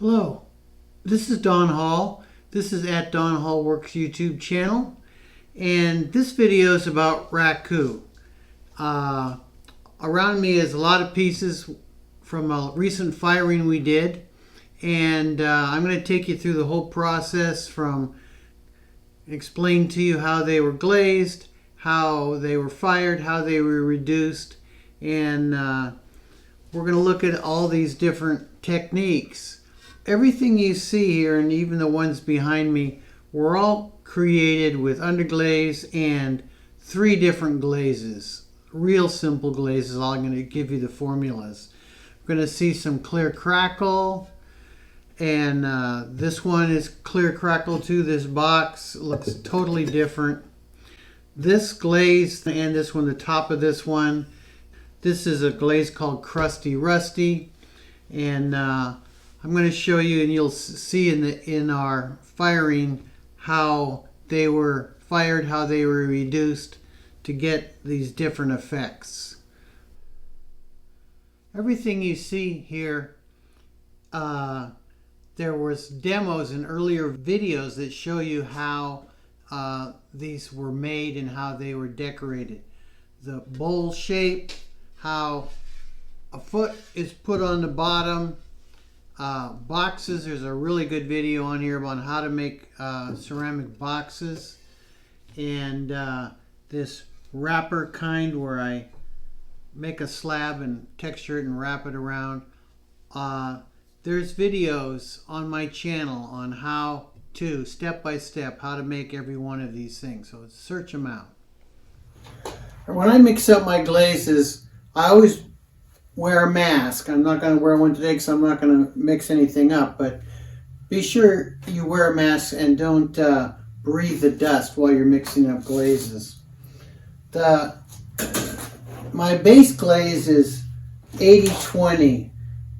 Hello, this is Don Hall. This is at Don Hall Works YouTube channel, and this video is about Raku. Around me is a lot of pieces from a recent firing we did, and I'm going to take you through the whole process from explain to you how they were glazed, how they were fired, how they were reduced, and we're going to look at all these different techniques. Everything you see here, and even the ones behind me, were all created with underglaze and 3 different glazes. Real simple glazes. I'm going to give you the formulas. We're going to see some clear crackle, and this one is clear crackle too. This box looks totally different. This glaze and this one, the top of this one, this is a glaze called Crusty Rusty, and I'm going to show you, and you'll see in our firing how they were fired, how they were reduced to get these different effects. Everything you see here, there was demos in earlier videos that show you how these were made and how they were decorated. The bowl shape, how a foot is put on the bottom. Boxes, there's a really good video on here about how to make ceramic boxes, and this wrapper kind where I make a slab and texture it and wrap it around. There's videos on my channel on how to, step by step, how to make every one of these things, so search them out. When I mix up my glazes, I always wear a mask. I'm not going to wear one today because I'm not going to mix anything up, but be sure you wear a mask and don't breathe the dust while you're mixing up glazes. My base glaze is 80-20.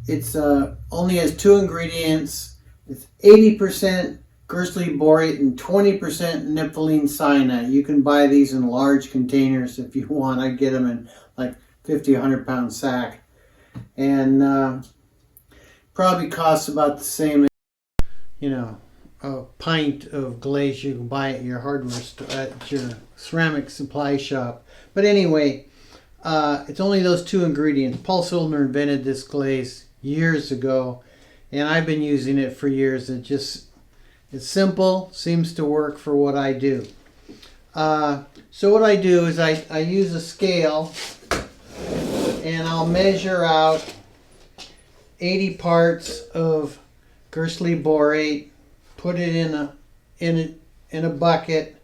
It's only has 2 ingredients. It's 80% Gersley borate and 20% nepheline cyanide. You can buy these in large containers if you want. I get them in like 50, 100 pound sack. And probably costs about the same as, a pint of glaze you can buy at your hardware store, at your ceramic supply shop. But anyway, it's only those 2 ingredients. Paul Soldner invented this glaze years ago, and I've been using it for years. It's simple, seems to work for what I do. So what I do is I use a scale, and I'll measure out 80 parts of Gersley borate, put it in a bucket,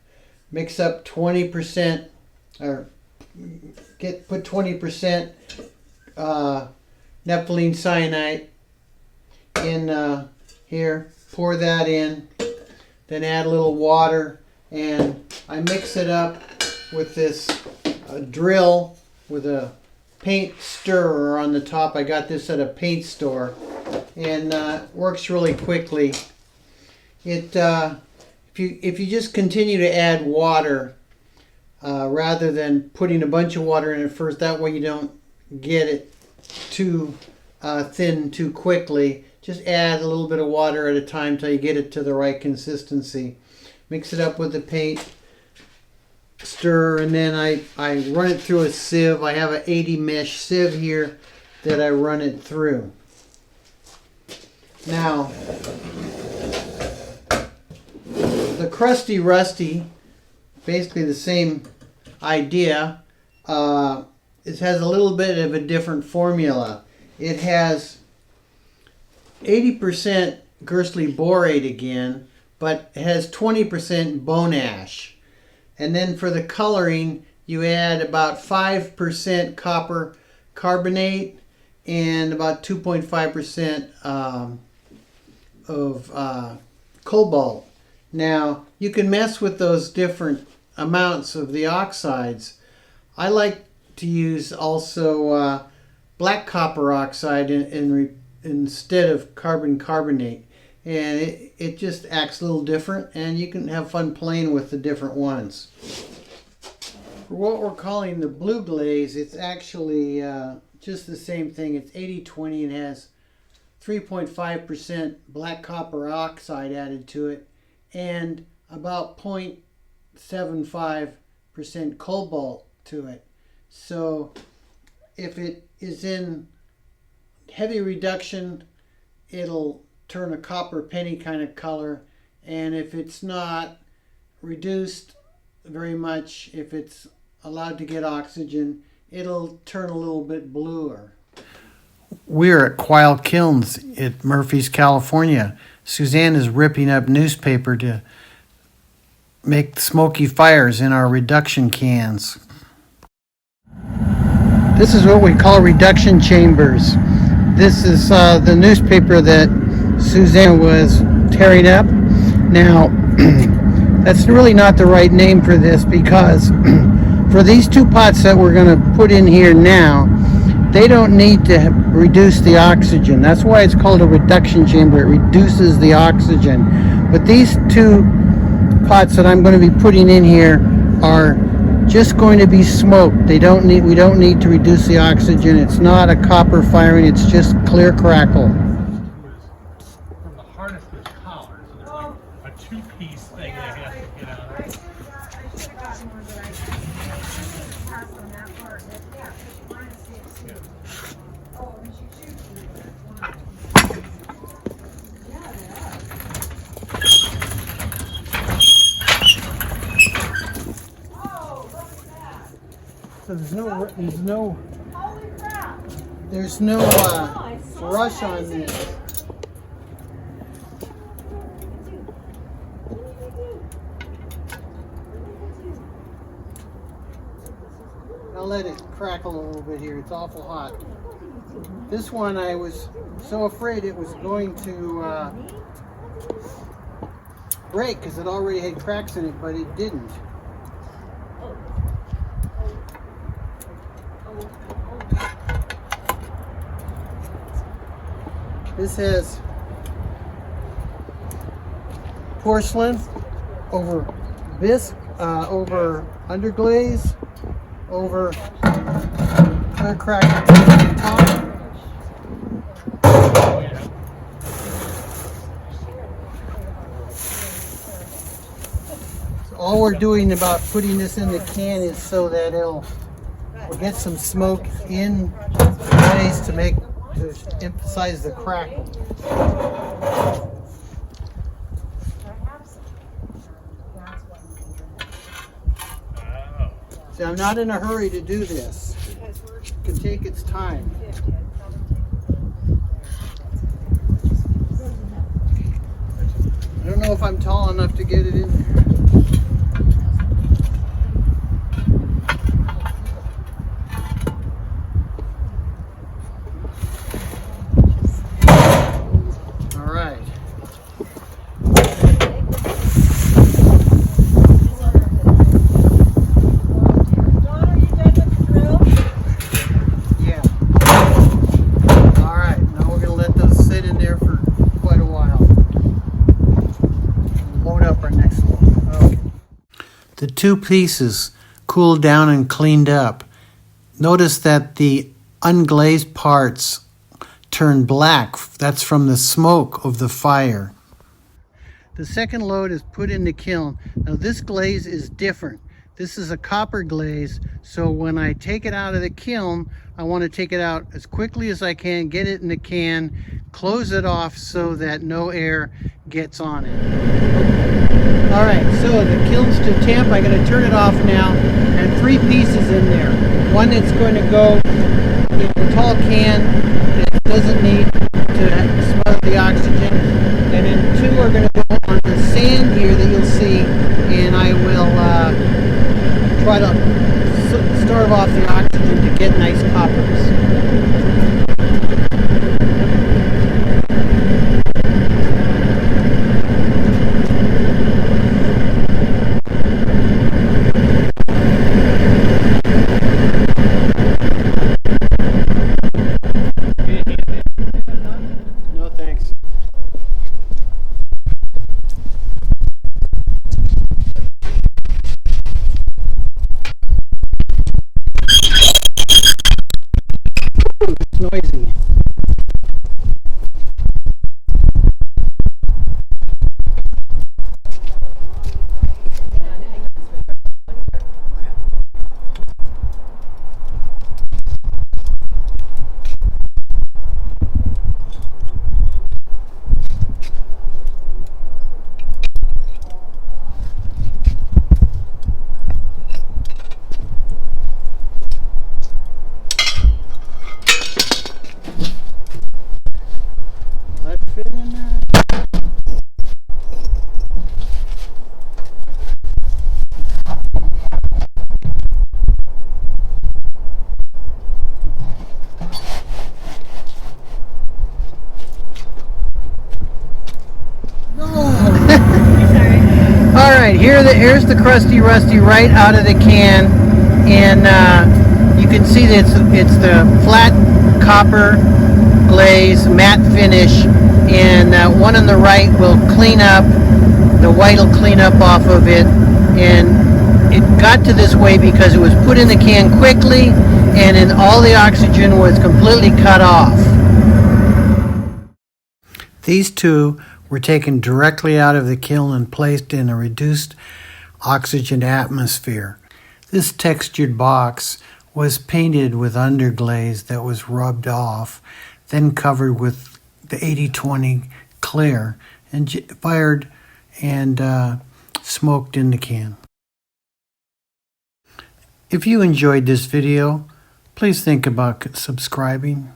mix up 20%, or put 20% nepheline cyanide in here, pour that in, then add a little water, and I mix it up with this drill with a paint stirrer on the top. I got this at a paint store, and works really quickly. If you just continue to add water rather than putting a bunch of water in it first, that way you don't get it too thin too quickly. Just add a little bit of water at a time till you get it to the right consistency. Mix it up with the paint stir, and then I run it through a sieve. I have an 80 mesh sieve here that I run it through. Now, the Crusty Rusty, basically the same idea. It has a little bit of a different formula. It has 80% Gersley borate again, but it has 20% bone ash. And then for the coloring, you add about 5% copper carbonate and about 2.5% of cobalt. Now, you can mess with those different amounts of the oxides. I like to use also black copper oxide instead of carbon carbonate. And it just acts a little different, and you can have fun playing with the different ones. For what we're calling the blue glaze, it's actually just the same thing. It's 80-20 and has 3.5% black copper oxide added to it, and about 0.75% cobalt to it. So if it is in heavy reduction, it'll turn a copper penny kind of color, and if it's not reduced very much, if it's allowed to get oxygen, it'll turn a little bit bluer. We're at Quail Kilns at Murphy's, California. Suzanne is ripping up newspaper to make smoky fires in our reduction cans. This is what we call reduction chambers. This is the newspaper that Suzanne was tearing up. Now, that's really not the right name for this, because for these two pots that we're going to put in here now, they don't need to reduce the oxygen. That's why it's called a reduction chamber. It reduces the oxygen. But these two pots that I'm going to be putting in here are just going to be smoked. We don't need to reduce the oxygen. It's not a copper firing, it's just clear crackle. From the hardest of collar, so there's like a two-piece thing that has to get out of it. So there's no rush on this. I'll let it crackle a little bit here. It's awful hot. This one, I was so afraid it was going to break because it already had cracks in it, but it didn't. This has porcelain over bisque, over underglaze, over clear crack at the top. So all we're doing about putting this in the can is so that we'll get some smoke in the glaze to emphasize the crackle. See, I'm not in a hurry to do this. It can take its time. I don't know if I'm tall enough to get it in there. The two pieces cooled down and cleaned up. Notice that the unglazed parts turn black. That's from the smoke of the fire. The second load is put in the kiln. Now this glaze is different. This is a copper glaze, so when I take it out of the kiln, I want to take it out as quickly as I can, get it in the can, close it off so that no air gets on it. Alright, so the kiln's to temp. I'm going to turn it off now, and three pieces in there. One that's going to go in a tall can that doesn't need to smother the oxygen, and then two are going to go on the sand here that you'll see, and I will try to starve off the oxygen to get nice coppers. No thanks. It's noisy. here's the crusty rusty right out of the can, and you can see that it's the flat copper glaze matte finish, and one on the right will clean up. The white will clean up off of it, and it got to this way because it was put in the can quickly, and then all the oxygen was completely cut off. These two were taken directly out of the kiln and placed in a reduced oxygen atmosphere. This textured box was painted with underglaze that was rubbed off, then covered with the 80-20 clear and fired and smoked in the can. If you enjoyed this video, please think about subscribing.